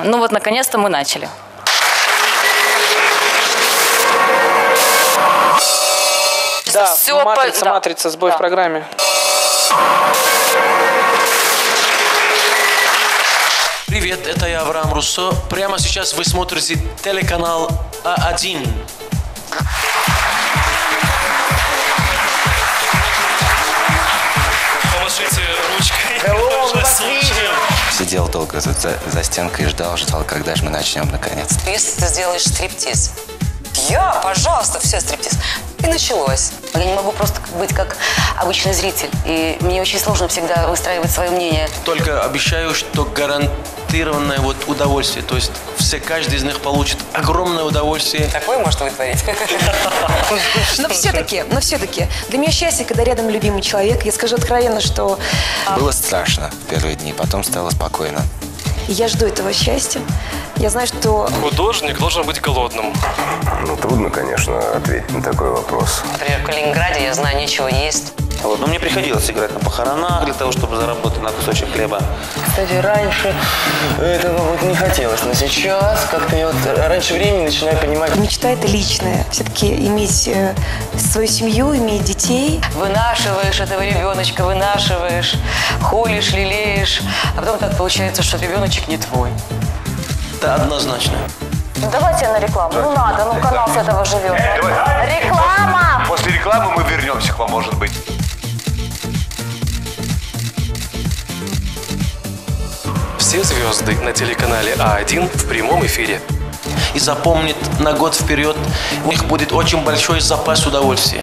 Ну вот, наконец-то мы начали. Да, матрица, сбой в программе. Привет, это я, Авраам Руссо. Прямо сейчас вы смотрите телеканал А1. Помашите ручкой. Сидел долго за стенкой и ждал, когда же мы начнем наконец. Если ты сделаешь стриптиз, я, пожалуйста, все, стриптиз. И началось. Я не могу просто быть как обычный зритель. И мне очень сложно всегда выстраивать свое мнение. Только обещаю, что гарантированное удовольствие. То есть каждый из них получит огромное удовольствие. Такое может вытворить. Но все-таки, для меня счастье, когда рядом любимый человек. Я скажу откровенно, что... Было страшно в первые дни, потом стало спокойно. Я жду этого счастья. Я знаю, что... Художник должен быть голодным. Ну, трудно, конечно, ответить на такой вопрос. Например, в Калининграде, я знаю, нечего есть. Но мне приходилось играть на похоронах для того, чтобы заработать на кусочек хлеба. Кстати, раньше этого не хотелось, но сейчас как-то я раньше времени начинаю понимать. Мечта – это личная. Все-таки иметь свою семью, иметь детей. Вынашиваешь этого ребеночка, вынашиваешь, холишь, лелеешь, а потом так получается, что ребеночек не твой. Это однозначно. Давайте на рекламу. Ну надо, канал с этого живет. Реклама! После рекламы мы вернемся к вам, может быть. Все звезды на телеканале А1 в прямом эфире. И запомнит, на год вперед у них будет очень большой запас удовольствия.